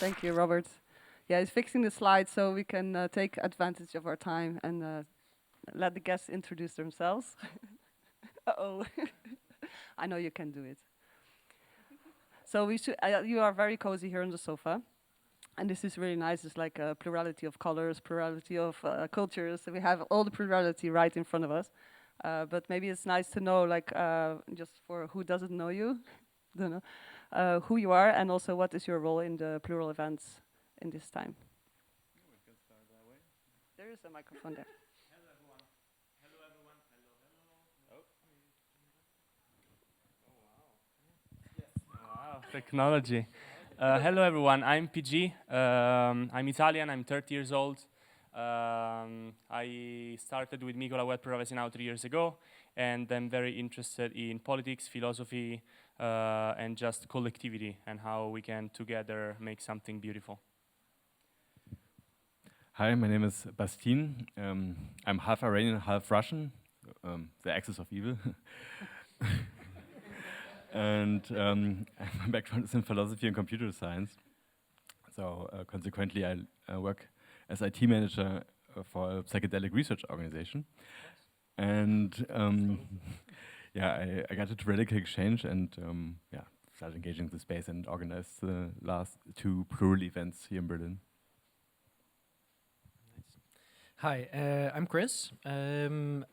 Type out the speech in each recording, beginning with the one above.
Thank you, Robert. Yeah, he's fixing the slides so we can take advantage of our time and let the guests introduce themselves. Uh-oh. I know you can do it. So we should, you are very cozy here on the sofa. And this is really nice. It's like a plurality of colors, plurality of cultures. So we have all the plurality right in front of us. But maybe it's nice to know, like, just for who doesn't know you, don't know, who you are, and also what is your role in the plural events in this time. We can start that way. There is a microphone there. Hello everyone. Hello everyone. Hello, hello. Oh. Wow, technology. Hello everyone, I'm PG. I'm Italian, I'm 30 years old. I started with Nikoline Web3Privacy Now 3 years ago, and I'm very interested in politics, philosophy, and just collectivity and how we can together make something beautiful. Hi, my name is Bastin. I'm half Iranian, half Russian, the axis of evil. And my background is in philosophy and computer science. So consequently, I work as IT manager for a psychedelic research organization. And yeah, I got into Radical Exchange and yeah, started engaging the space and organized the last 2 Plural events here in Berlin. Hi, I'm Kris. I'm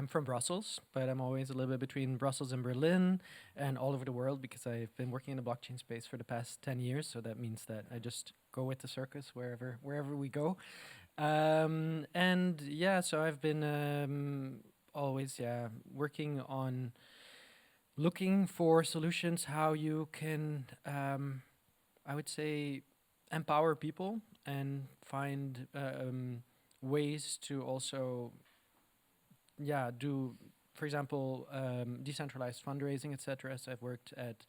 from Brussels, but I'm always a little bit between Brussels and Berlin and all over the world because I've been working in the blockchain space for the past 10 years. So that means that I just go with the circus wherever we go. And yeah, so I've been always working on looking for solutions how you can, I would say, empower people and find ways to also do, for example, decentralized fundraising, etc. So I've worked at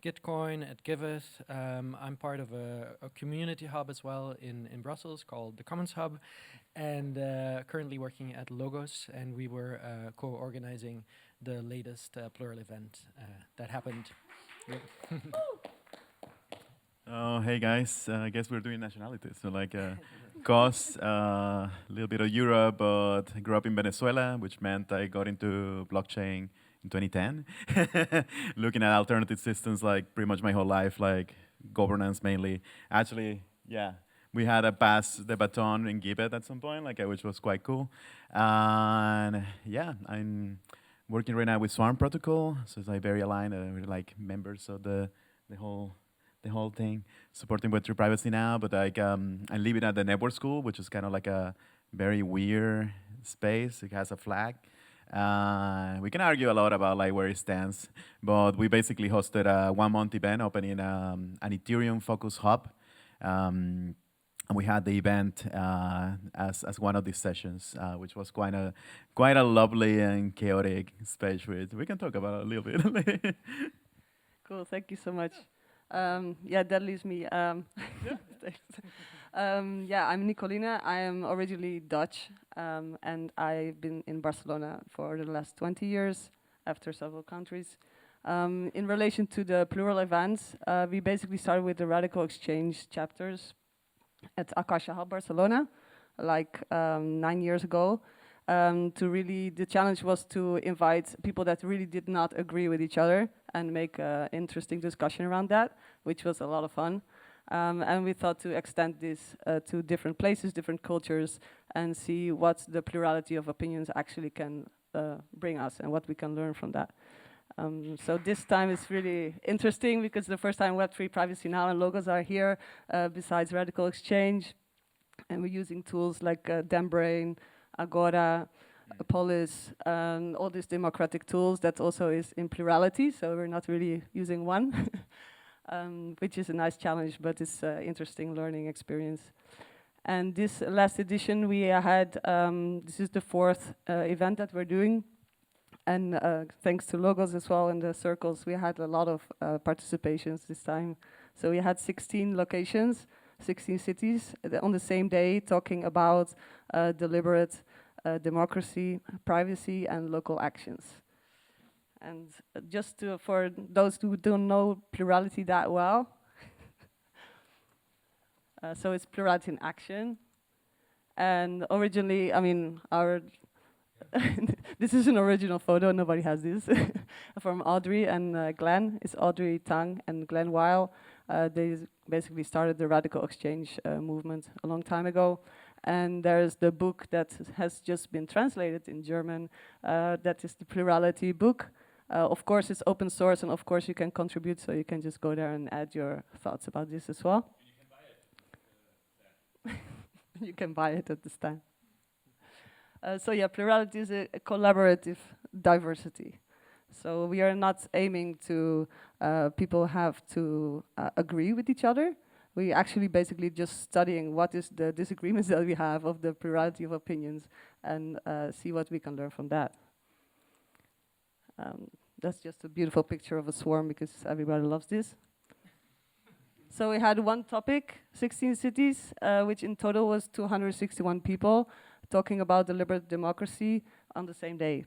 Gitcoin, at Giveth. I'm part of a community hub as well in Brussels called the Commons Hub, and currently working at Logos, and we were co-organizing the latest Plural event that happened. Oh, hey guys, I guess we're doing nationalities. So like Koss, a little bit of Europe, but I grew up in Venezuela, which meant I got into blockchain in 2010. Looking at alternative systems like pretty much my whole life, like governance mainly. Actually, yeah, we had a pass the baton in Gibet at some point, like which was quite cool. And yeah, I'm working right now with Swarm Protocol, so it's like very aligned. We're like members of the whole thing, supporting Web3Privacy Now, but like I'm living at the network school, which is kind of like a very weird space. It has a flag. We can argue a lot about like where it stands, but we basically hosted a 1-month event opening an Ethereum-focused hub. And we had the event as one of these sessions, which was quite a lovely and chaotic space. Which we can talk about a little bit. Cool, thank you so much. Yeah, that leaves me. Yeah, I'm Nikoline. I am originally Dutch, and I've been in Barcelona for the last 20 years after several countries. In relation to the Plural events, we basically started with the Radical Exchange chapters at Akasha Hub Barcelona, like 9 years ago. The challenge was to invite people that really did not agree with each other and make an interesting discussion around that, which was a lot of fun. And we thought to extend this to different places, different cultures, and see what the plurality of opinions actually can bring us and what we can learn from that. So this time is really interesting because the first time Web3Privacy Now and Logos are here, besides Radical Exchange, and we're using tools like Dembrain, Agora, Polis, all these democratic tools that also is in plurality, so we're not really using one, which is a nice challenge, but it's an interesting learning experience. And this last edition we had, this is the 4th event that we're doing, and thanks to Logos as well in the circles, we had a lot of participations this time. So we had 16 locations, 16 cities on the same day talking about deliberate democracy, privacy, and local actions. And just for those who don't know plurality that well, So it's plurality in action. And originally, I mean, our this is an original photo. Nobody has this from Audrey and Glenn. It's Audrey Tang and Glenn Weil. They basically started the radical exchange movement a long time ago. And there's the book that has just been translated in German. That is the Plurality book. Of course, it's open source, and of course, you can contribute. So you can just go there and add your thoughts about this as well. You can buy it at this time. So yeah, plurality is a collaborative diversity. So we are not aiming to people have to agree with each other. We actually basically just studying what is the disagreements that we have of the plurality of opinions and see what we can learn from that. That's just a beautiful picture of a swarm because everybody loves this. So we had one topic, 16 cities, which in total was 261 people talking about deliberate democracy on the same day.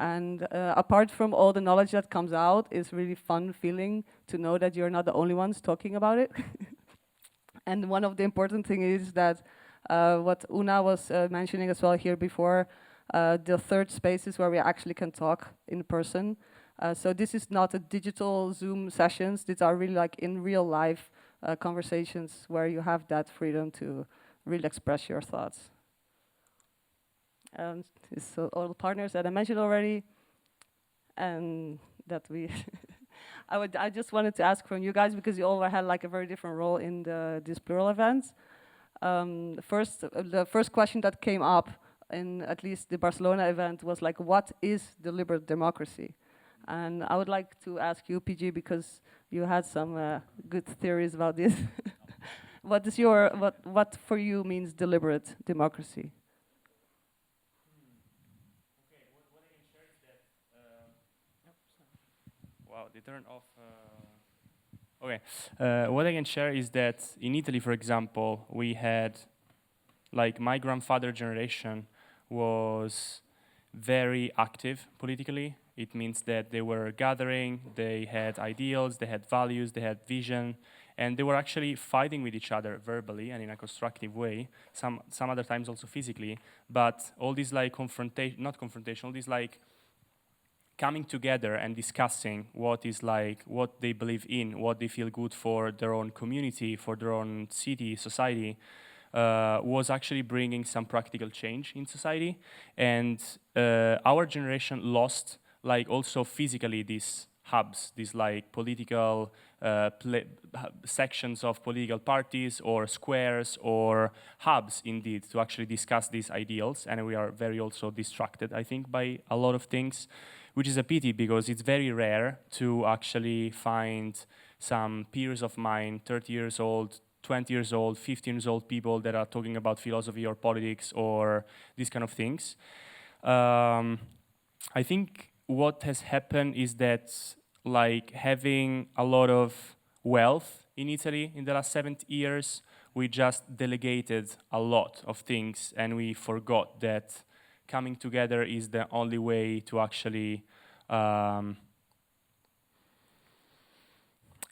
And apart from all the knowledge that comes out, it's really fun feeling to know that you're not the only ones talking about it. And one of the important things is that what Una was mentioning as well here before, the third space is where we actually can talk in person. So this is not a digital Zoom sessions. These are really like in real life conversations where you have that freedom to really express your thoughts. So all the partners that I mentioned already, and that we, I just wanted to ask from you guys because you all had like a very different role in these Plural events. The first question that came up in at least the Barcelona event was like, what is deliberate democracy? And I would like to ask you, PG, because you had some good theories about this. What is what for you means deliberate democracy? Okay, what I can share is that. Wow, they turned off. Okay, what I can share is that in Italy, for example, we had, like, my grandfather generation was very active politically. It means that they were gathering, they had ideals, they had values, they had vision, and they were actually fighting with each other verbally and in a constructive way, some other times also physically, but all these like not confrontation, all these like coming together and discussing what is like, what they believe in, what they feel good for their own community, for their own city, society, was actually bringing some practical change in society. And our generation lost like also physically these hubs, these like political sections of political parties or squares or hubs indeed to actually discuss these ideals. And we are very also distracted, I think, by a lot of things, which is a pity because it's very rare to actually find some peers of mine, 30 years old, 20 years old, 15 years old people that are talking about philosophy or politics or these kind of things. I think what has happened is that like having a lot of wealth in Italy in the last 70 years, we just delegated a lot of things and we forgot that coming together is the only way to actually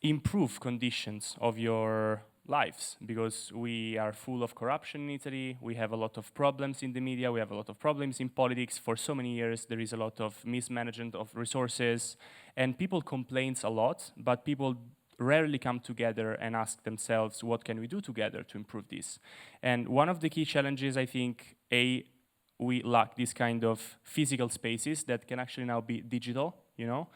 improve conditions of your lives, because we are full of corruption in Italy, we have a lot of problems in the media, we have a lot of problems in politics. For so many years there is a lot of mismanagement of resources and people complain a lot, but people rarely come together and ask themselves what can we do together to improve this. And one of the key challenges, I think, we lack this kind of physical spaces that can actually now be digital, you know,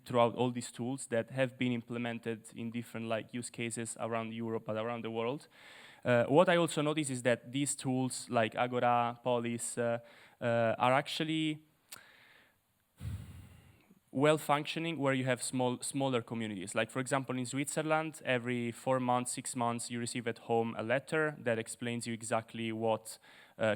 throughout all these tools that have been implemented in different like use cases around Europe but around the world. What I also notice is that these tools like Agora, Polis are actually well functioning where you have smaller communities. Like for example in Switzerland, every 4 months, 6 months you receive at home a letter that explains you exactly what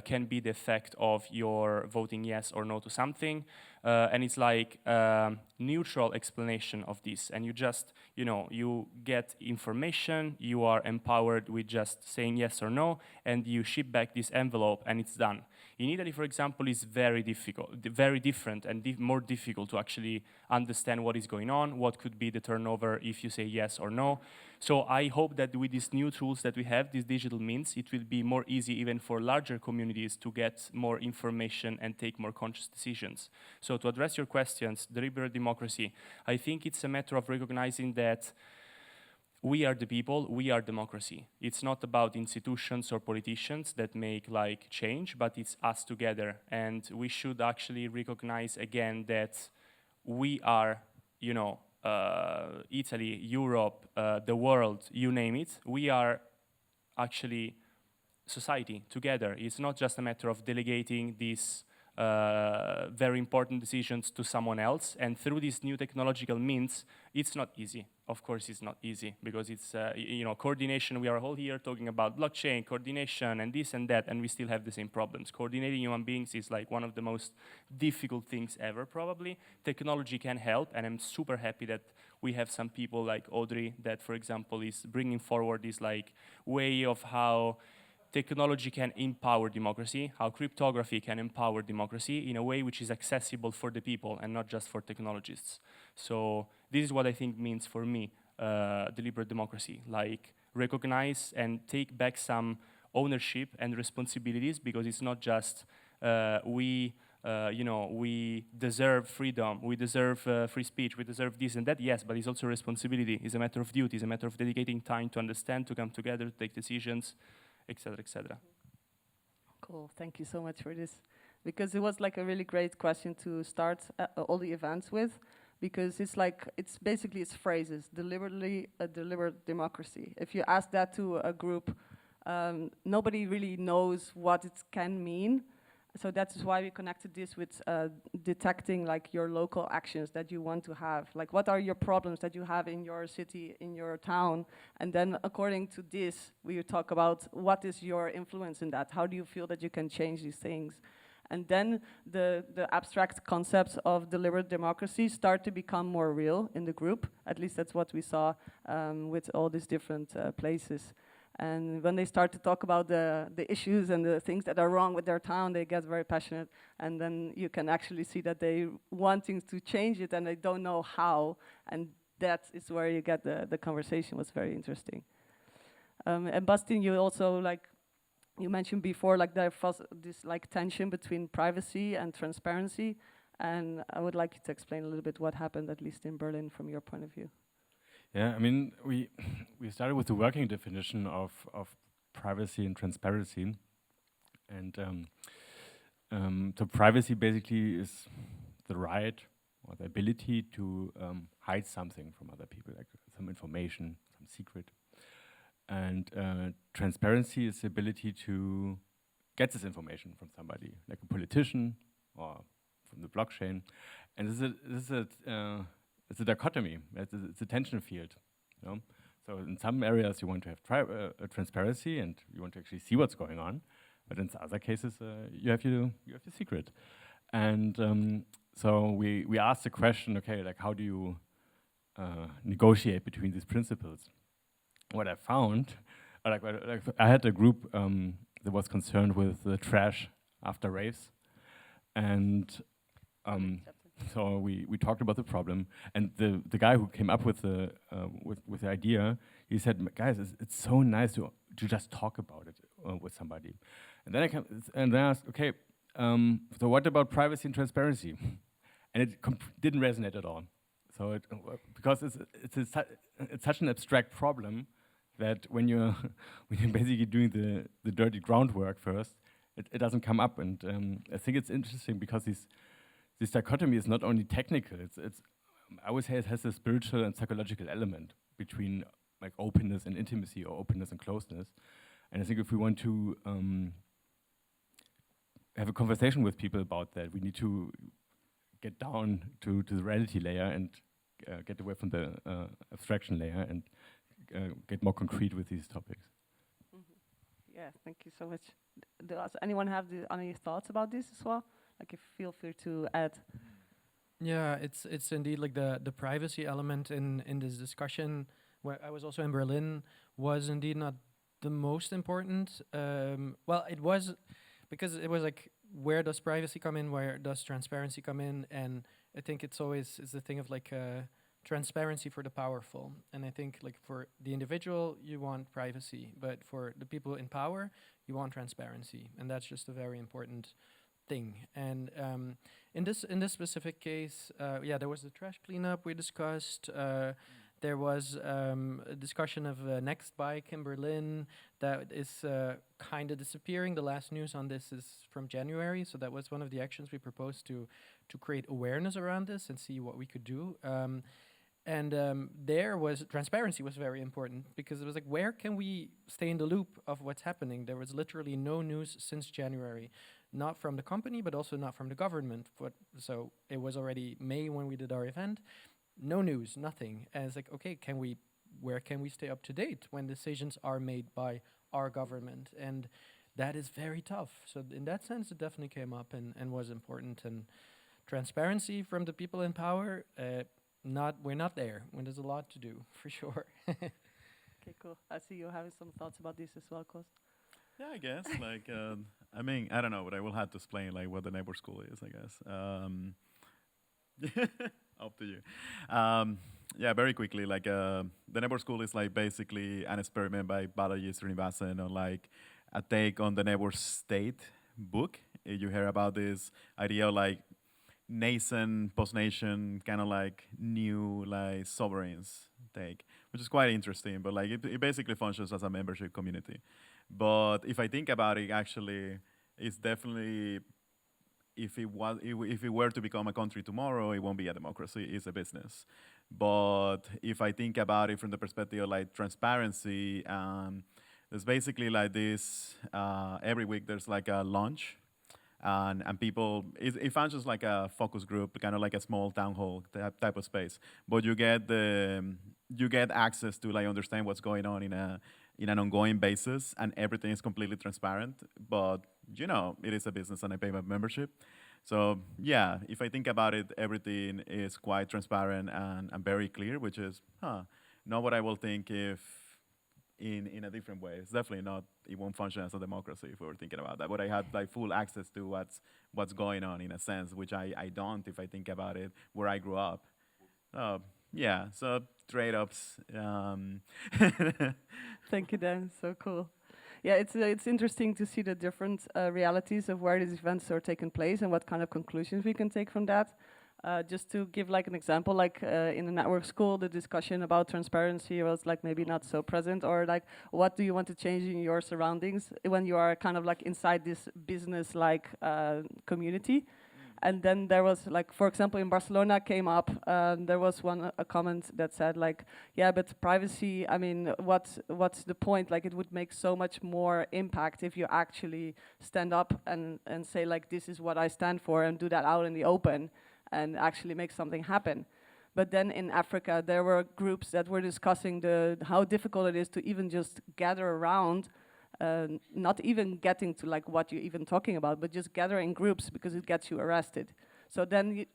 can be the effect of your voting yes or no to something. And it's like a neutral explanation of this. And you just, you know, you get information, you are empowered with just saying yes or no, and you ship back this envelope and it's done. In Italy, for example, it's very difficult, very different and more difficult to actually understand what is going on, what could be the turnover if you say yes or no. So I hope that with these new tools that we have, these digital means, it will be more easy even for larger communities to get more information and take more conscious decisions. So to address your questions, deliberate democracy, I think it's a matter of recognizing that we are the people, we are democracy. It's not about institutions or politicians that make like change, but it's us together. And we should actually recognize again that we are, you know, Italy, Europe, the world, you name it. We are actually society together. It's not just a matter of delegating these very important decisions to someone else. And through these new technological means, it's not easy. Of course, it's not easy because it's, you know, coordination. We are all here talking about blockchain, coordination, and this and that, and we still have the same problems. Coordinating human beings is like one of the most difficult things ever, probably. Technology can help, and I'm super happy that we have some people like Audrey that, for example, is bringing forward this like way of how technology can empower democracy, how cryptography can empower democracy in a way which is accessible for the people and not just for technologists. So this is what I think means for me, deliberate democracy, like recognize and take back some ownership and responsibilities, because it's not just we deserve freedom, we deserve free speech, we deserve this and that, yes, but it's also responsibility, it's a matter of duty, it's a matter of dedicating time to understand, to come together, to take decisions, etc., etc. Cool, thank you so much for this. Because it was like a really great question to start all the events with, because it's like, it's basically, it's phrases, deliberately a deliberate democracy. If you ask that to a group, nobody really knows what it can mean. So that's why we connected this with detecting like your local actions that you want to have. Like, what are your problems that you have in your city, in your town? And then according to this, we talk about what is your influence in that? How do you feel that you can change these things? And then the abstract concepts of deliberate democracy start to become more real in the group. At least that's what we saw with all these different places. And when they start to talk about the issues and the things that are wrong with their town, they get very passionate. And then you can actually see that they wanting to change it and they don't know how. And that is where you get the conversation was very interesting. And Bastin, you also like, you mentioned before, like there was this like tension between privacy and transparency. And I would like you to explain a little bit what happened, at least in Berlin, from your point of view. Yeah, I mean, we started with the working definition of privacy and transparency, and so privacy basically is the right or the ability to hide something from other people, like some information, some secret, and transparency is the ability to get this information from somebody, like a politician or from the blockchain, and it's a dichotomy. It's a tension field, you know. So in some areas you want to have transparency and you want to actually see what's going on, but in other cases you have your secret. And so we asked the question, okay, like how do you negotiate between these principles? What I found, like I had a group that was concerned with the trash after raves, and so we talked about the problem, and the guy who came up with the idea, he said, guys, it's so nice to just talk about it with somebody. And then I asked, okay, so what about privacy and transparency? And it didn't resonate at all. So because it's such an abstract problem that when you're basically doing the dirty groundwork first, it doesn't come up. And I think it's interesting because this dichotomy is not only technical, I would say it has a spiritual and psychological element between like openness and intimacy, or openness and closeness. And I think if we want to have a conversation with people about that, we need to get down to the reality layer and get away from the abstraction layer and get more concrete with these topics. Mm-hmm. Yeah, thank you so much. Does anyone have any thoughts about this as well? Like, if feel free to add. Yeah, it's indeed like the privacy element in this discussion. Where I was also in Berlin was indeed not the most important. Well, it was because it was like, where does privacy come in? Where does transparency come in? And I think it's the thing of like transparency for the powerful. And I think like for the individual, you want privacy, but for the people in power, you want transparency, and that's just a very important thing. And in this specific case, yeah, there was the trash cleanup we discussed. There was a discussion of a next bike in Berlin that is kind of disappearing. The last news on this is from January, so that was one of the actions we proposed to create awareness around this and see what we could do. There was transparency was very important, because it was like, where can we stay in the loop of what's happening? There was literally no news since January, not from the company, but also not from the government. So it was already May when we did our event. No news, nothing. And it's like, okay, where can we stay up to date when decisions are made by our government? And that is very tough. So in that sense, it definitely came up and was important. And transparency from the people in power, we're not there when there's a lot to do, for sure. Okay, cool. I see you having some thoughts about this as well, Koss. Yeah, I guess. Like, I mean, I don't know, but I will have to explain like what the neighbor school is, I guess. Up to you. Yeah, very quickly. Like, the neighbor school is like basically an experiment by Balaji Srinivasan on like a take on the neighbor state book. You hear about this idea of like nascent, post-nation, kind of like new like sovereigns take, which is quite interesting. But like it basically functions as a membership community. But if I think about it, actually, it's definitely, if it were to become a country tomorrow, it won't be a democracy, it's a business. But if I think about it from the perspective of like transparency, there's basically like this, every week there's like a lunch, and people, it functions like a focus group, kind of like a small town hall type of space. But you get access to like understand what's going on in an ongoing basis, and everything is completely transparent. But you know, it is a business, and I pay my membership. So yeah, if I think about it, everything is quite transparent and very clear, which is not what I will think if in a different way. It's definitely not. It won't function as a democracy if we were thinking about that. But I had like full access to what's going on in a sense, which I don't if I think about it where I grew up. Yeah, so trade-offs. Thank you, Dan. So cool. Yeah, it's interesting to see the different realities of where these events are taking place and what kind of conclusions we can take from that. Just to give like an example, like in the network school, the discussion about transparency was like maybe not so present, or like what do you want to change in your surroundings when you are kind of like inside this business-like community. And then there was like, for example, in Barcelona came up, there was a comment that said like, yeah, but privacy, I mean, what's the point? Like it would make so much more impact if you actually stand up and say like, this is what I stand for, and do that out in the open and actually make something happen. But then in Africa, there were groups that were discussing how difficult it is to even just gather around, not even getting to like what you're even talking about, but just gather in groups because it gets you arrested. So then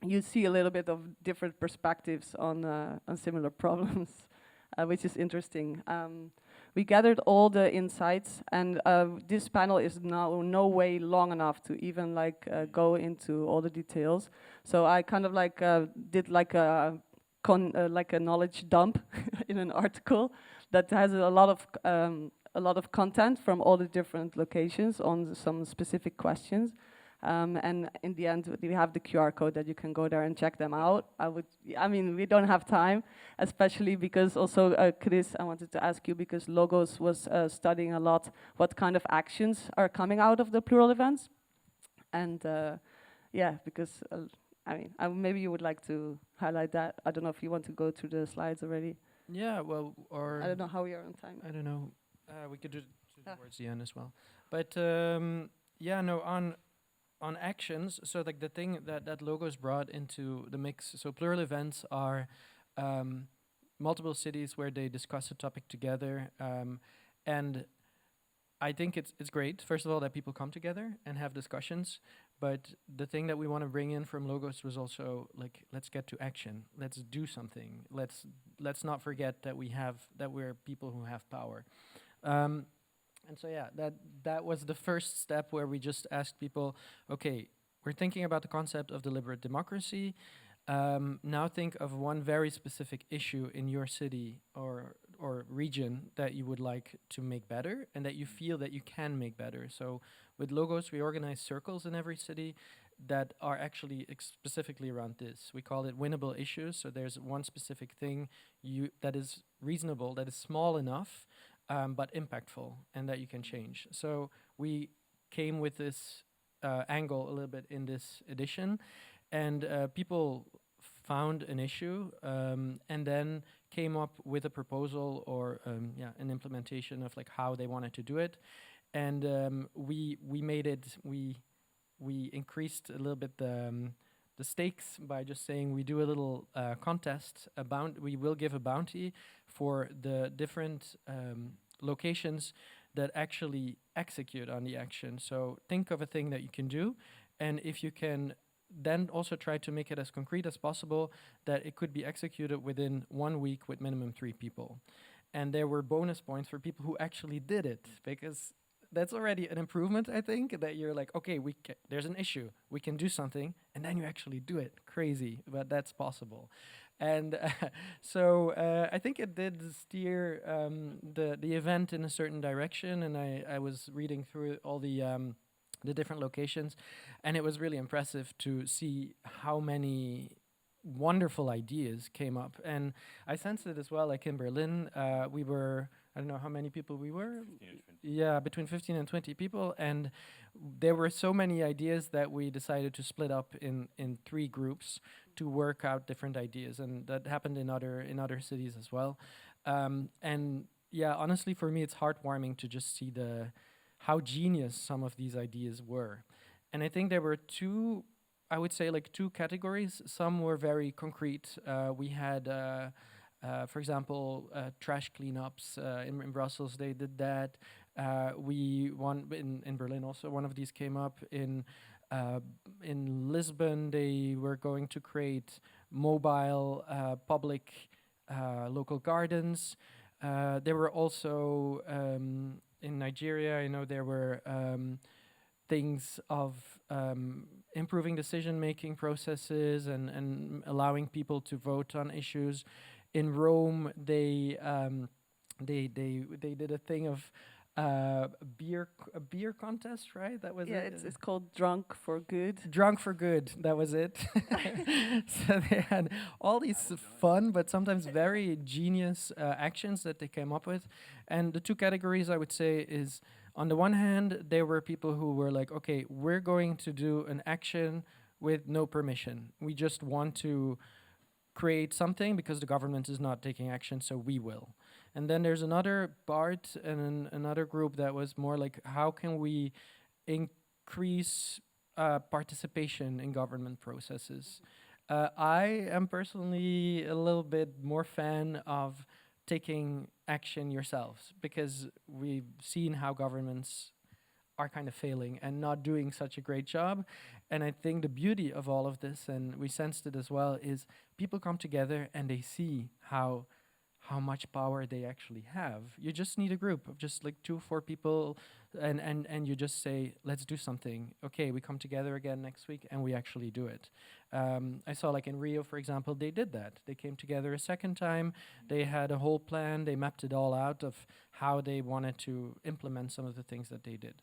you see a little bit of different perspectives on similar problems, which is interesting. We gathered all the insights, and this panel is now no way long enough to even like go into all the details. So I kind of like did like a knowledge dump in an article that has a lot of content from all the different locations on some specific questions. And in the end, we have the QR code that you can go there and check them out. I mean, we don't have time, especially because also, Kris, I wanted to ask you, because Logos was studying a lot what kind of actions are coming out of the Plural events. And yeah, because, I mean, maybe you would like to highlight that. I don't know if you want to go through the slides already. Yeah, well, or... I don't know how we are on time. I don't know. We could do it towards the end as well. But yeah, no, on actions, so like the thing that Logos brought into the mix, so Plural events are multiple cities where they discuss a topic together, and I think it's great, first of all, that people come together and have discussions, but the thing that we want to bring in from Logos was also like, let's get to action, let's do something, let's not forget that we're people who have power. And so yeah, that was the first step where we just asked people, okay, we're thinking about the concept of deliberate democracy. Now think of one very specific issue in your city or region that you would like to make better and that you feel that you can make better. So with Logos, we organize circles in every city that are actually specifically around this. We call it winnable issues. So there's one specific thing that is reasonable, that is small enough, but impactful, and that you can change. So we came with this angle a little bit in this edition, and people found an issue and then came up with a proposal or an implementation of like how they wanted to do it, and we made it. We increased a little bit the stakes by just saying we do a little contest. We will give a bounty for the different locations that actually execute on the action. So think of a thing that you can do, and if you can then also try to make it as concrete as possible, that it could be executed within 1 week with minimum 3 people. And there were bonus points for people who actually did it, because that's already an improvement, I think, that you're like, okay, there's an issue, we can do something, and then you actually do it. Crazy, but that's possible. And so I think it did steer the event in a certain direction, and I was reading through all the different locations, and it was really impressive to see how many wonderful ideas came up. And I sensed it as well, like in Berlin, we were, I don't know how many people we were. Yeah, between 15 and 20 people, and there were so many ideas that we decided to split up in 3 groups to work out different ideas, and that happened in other cities as well. And yeah, honestly, for me, it's heartwarming to just see how genius some of these ideas were. And I think there were two categories. Some were very concrete. We had, for example, trash cleanups in Brussels. They did that. In Berlin also. One of these came up in Lisbon. They were going to create mobile public local gardens. There were also in Nigeria, I know there were things of improving decision-making processes and allowing people to vote on issues. In Rome, they did a thing of a beer contest, right? That was it. It's called Drunk for Good. Drunk for Good, that was it. So they had all these fun but sometimes very genius actions that they came up with. And the 2 categories I would say is, on the one hand, there were people who were like, okay, we're going to do an action with no permission. We just want to create something because the government is not taking action, so we will. And then there's another part and another group that was more like, how can we increase participation in government processes? I am personally a little bit more fan of taking action yourselves, because we've seen how governments are kind of failing and not doing such a great job. And I think the beauty of all of this, and we sensed it as well, is people come together and they see how much power they actually have. You just need a group of just like 2 or 4 people, and you just say, let's do something. Okay, we come together again next week and we actually do it. I saw like in Rio, for example, they did that. They came together a second time. They had a whole plan. They mapped it all out of how they wanted to implement some of the things that they did.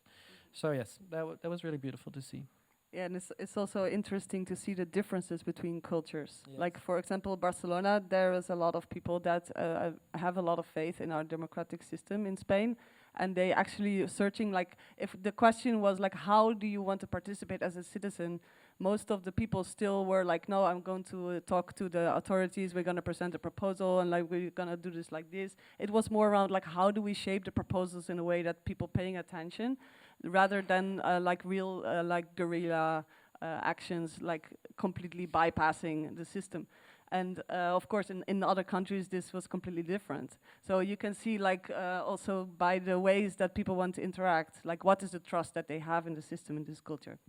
So yes, that was really beautiful to see. Yeah, and it's also interesting to see the differences between cultures. Yes. Like, for example, Barcelona, there is a lot of people that have a lot of faith in our democratic system in Spain, and they actually searching, like, if the question was like, how do you want to participate as a citizen, most of the people still were like, no, I'm going to talk to the authorities, we're going to present a proposal, and like we're going to do this like this. It was more around like, how do we shape the proposals in a way that people paying attention, rather than like real like guerrilla actions, like completely bypassing the system. And of course, in other countries, this was completely different. So you can see, like, also by the ways that people want to interact, like what is the trust that they have in the system, in this culture,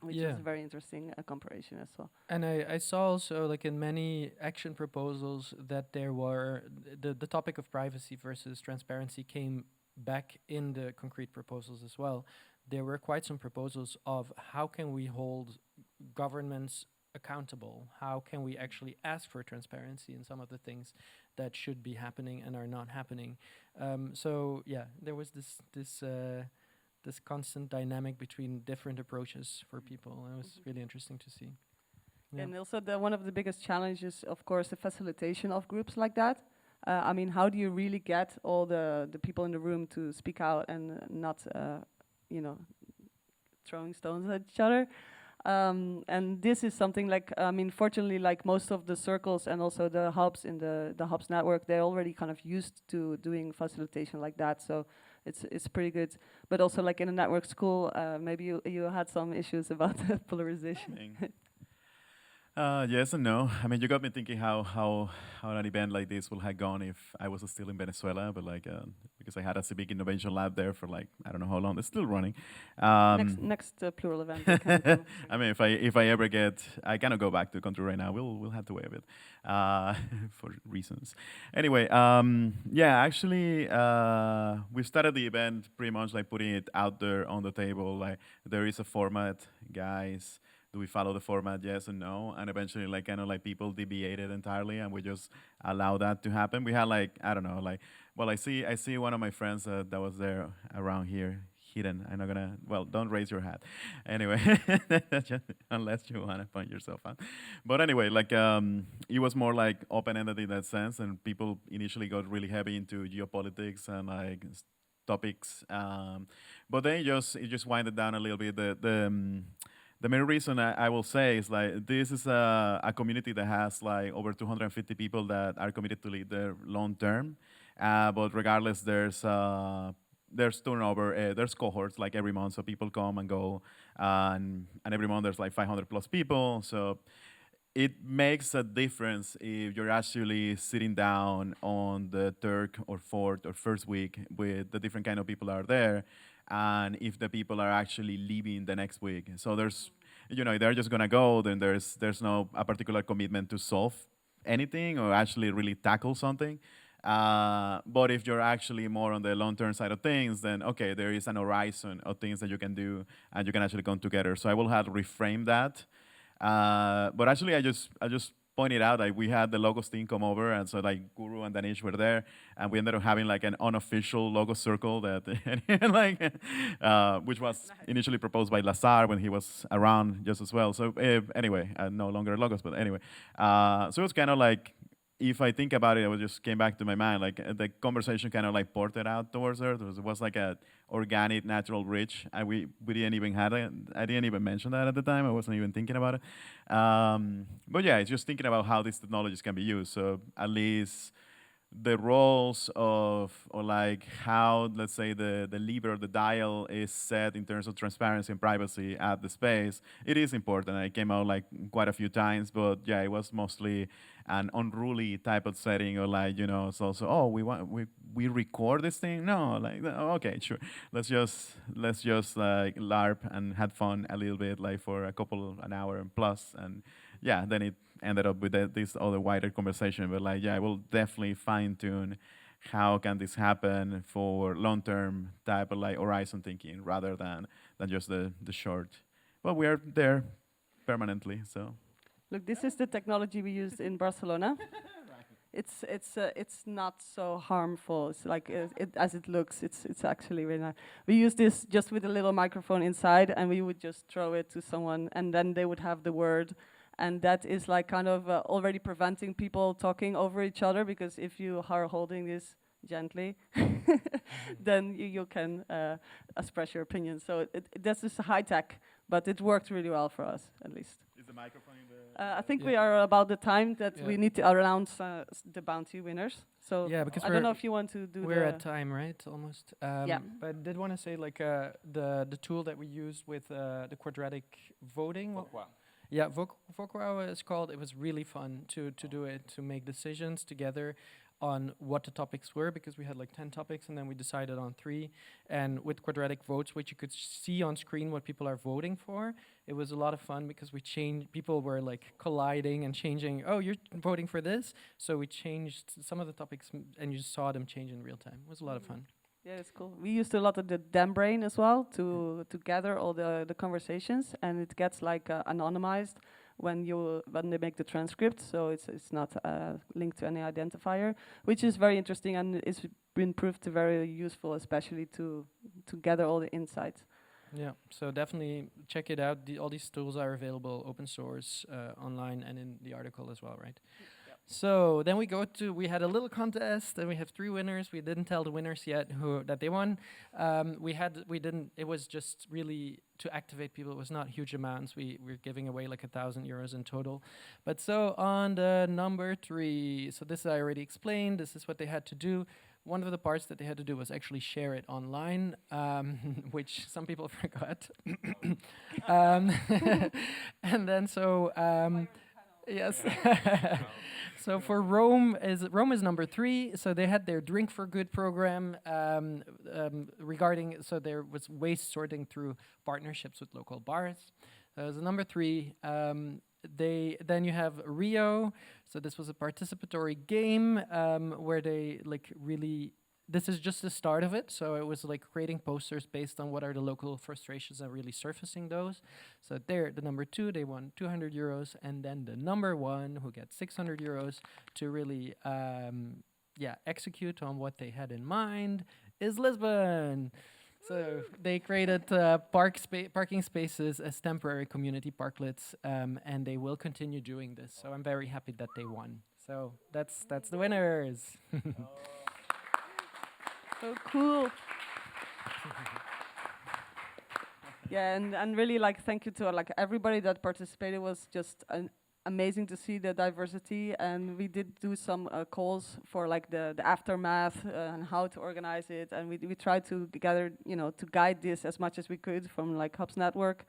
which is a very interesting comparison as well. And I saw also, like in many action proposals, that there were the topic of privacy versus transparency came back in the concrete proposals as well. There were quite some proposals of how can we hold governments accountable? How can we actually ask for transparency in some of the things that should be happening and are not happening? So yeah, there was this constant dynamic between different approaches for people. It was really interesting to see. Yeah. And also one of the biggest challenges, of course, the facilitation of groups like that. I mean, how do you really get all the people in the room to speak out and not, you know, throwing stones at each other? And this is something like, I mean, fortunately, like most of the circles and also the hubs in the hubs network, they're already kind of used to doing facilitation like that. So it's pretty good. But also like in a network school, maybe you had some issues about the polarization. Yes and no. I mean, you got me thinking how an event like this would have gone if I was still in Venezuela, but like because I had a civic innovation lab there for like I don't know how long. It's still running. Next Plural event. we can do. I mean, if I ever get, I cannot go back to the country right now. We'll have to wait a bit for reasons. Anyway, yeah, actually, we started the event pretty much like putting it out there on the table. Like there is a format, guys. Do we follow the format, yes and no? And eventually, like, kind of like people deviated entirely, and we just allow that to happen. We had like, I don't know, like, well, I see one of my friends that was there around here, hidden. I'm not gonna, well, don't raise your hat. Anyway, unless you wanna point yourself out. But anyway, like, it was more like open-ended in that sense, and people initially got really heavy into geopolitics and like topics. But then it just winded down a little bit. The main reason I will say is like this is a community that has like over 250 people that are committed to lead there long term. But regardless, there's turnover. There's cohorts like every month, so people come and go, and every month there's like 500 plus people. So it makes a difference if you're actually sitting down on the third or fourth or first week with the different kind of people that are there, and if the people are actually leaving the next week. So there's, you know, they're just gonna go, then there's no a particular commitment to solve anything or actually really tackle something. But if you're actually more on the long-term side of things, then okay, there is an horizon of things that you can do and you can actually come together. So I will have to reframe that. But actually, I just pointed out that we had the Logos team come over, and so like Guru and Danish were there, and we ended up having like an unofficial Logos circle that like which was initially proposed by Lazar when he was around just as well. So anyway, no longer Logos, but anyway, so it was kind of like, if I think about it, it just came back to my mind. Like the conversation kind of like ported out towards her. It was like a organic, natural bridge. And we didn't even have it. I didn't even mention that at the time. I wasn't even thinking about it. But yeah, it's just thinking about how these technologies can be used. So at least the roles of, or like how, let's say, the lever, the dial is set in terms of transparency and privacy at the space, it is important. I came out like quite a few times, but yeah, it was mostly an unruly type of setting, or like, you know, so oh, we record this thing? No, like, oh, okay, sure. Let's just like LARP and had fun a little bit, like for an hour and plus, and yeah, then it ended up with this other wider conversation. But like, yeah, I will definitely fine tune how can this happen for long-term type of like horizon thinking rather than just the short. Well, we are there permanently, so. Look, this is the technology we used in Barcelona. It's not so harmful. It's like as it looks. It's actually really nice. We use this just with a little microphone inside, and we would just throw it to someone, and then they would have the word. And that is like kind of already preventing people talking over each other, because if you are holding this gently, then you can express your opinion. So that's just high tech, but it worked really well for us, at least. Is the microphone in the? I think we are about the time that we need to announce the bounty winners. So yeah, because I don't know if you want to do. We're at time, right? Almost. Yeah. But I did want to say like the tool that we used with the quadratic voting. Yeah, Voqua is called. It was really fun to do it, to make decisions together on what the topics were, because we had like 10 topics and then we decided on 3. And with quadratic votes, which you could see on screen what people are voting for, it was a lot of fun because we changed, people were like colliding and changing, oh, you're voting for this? So we changed some of the topics and you saw them change in real time. It was a lot of fun. Yeah, it's cool. We used a lot of the DEM brain as well to gather all the conversations, and it gets like anonymized when they make the transcript. So it's not linked to any identifier, which is very interesting and it's been proved to very useful, especially to gather all the insights. Yeah, so definitely check it out. All these tools are available open source online and in the article as well, right? So then we had a little contest and we have 3 winners. We didn't tell the winners yet that they won. It was just really to activate people. It was not huge amounts. We're giving away like €1,000 in total. But so on the number 3, so this I already explained. This is what they had to do. One of the parts that they had to do was actually share it online, which some people forgot. And then yes. So for Rome is number 3. So they had their Drink for Good program regarding. So there was waste sorting through partnerships with local bars. That was number 3. Then you have Rio. So this was a participatory game where they really. This is just the start of it. So it was like creating posters based on what are the local frustrations and really surfacing those. So there, the number 2, they won €200, and then the number 1, who gets €600 to really, execute on what they had in mind, is Lisbon. So they created parking spaces as temporary community parklets, and they will continue doing this. So I'm very happy that they won. So that's the winners. So cool. Yeah, and really thank you to everybody that participated. It was just amazing to see the diversity, and we did do some calls for the aftermath and how to organize it, and we tried to gather to guide this as much as we could from Hubs Network.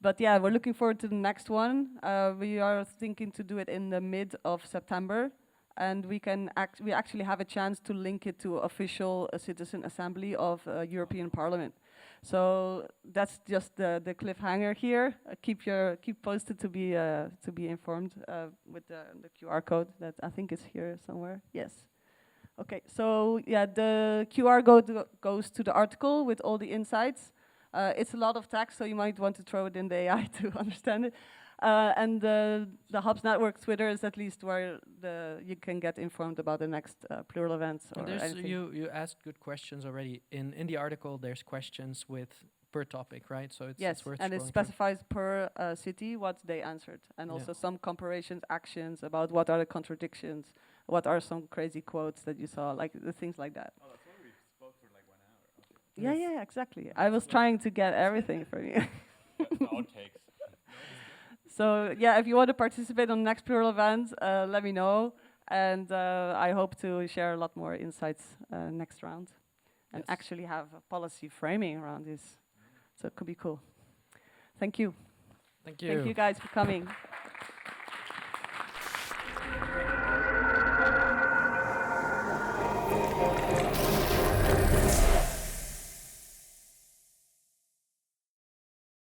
But yeah, we're looking forward to the next one. We are thinking to do it in the mid of September. And we actually have a chance to link it to official citizen assembly of European Parliament. So that's just the cliffhanger here. Keep posted to be informed with the QR code that I think is here somewhere. Yes. Okay. So yeah, the QR code goes to the article with all the insights. It's a lot of text, so you might want to throw it in the AI to understand it. And the Hubs Network Twitter is at least where you can get informed about the next Plural events or anything. You asked good questions already. In the article, there's questions per topic, right? So it's worth and it scrolling specifies per city what they answered, and also some comparisons, actions about what are the contradictions, what are some crazy quotes that you saw, the things like that. Oh, that's why we spoke for 1 hour. Okay. Yeah, exactly. I was trying to get everything from you. The outtakes. So yeah, if you want to participate on the next Plural event, let me know. And I hope to share a lot more insights next round and actually have a policy framing around this. So it could be cool. Thank you. Thank you. Thank you guys for coming.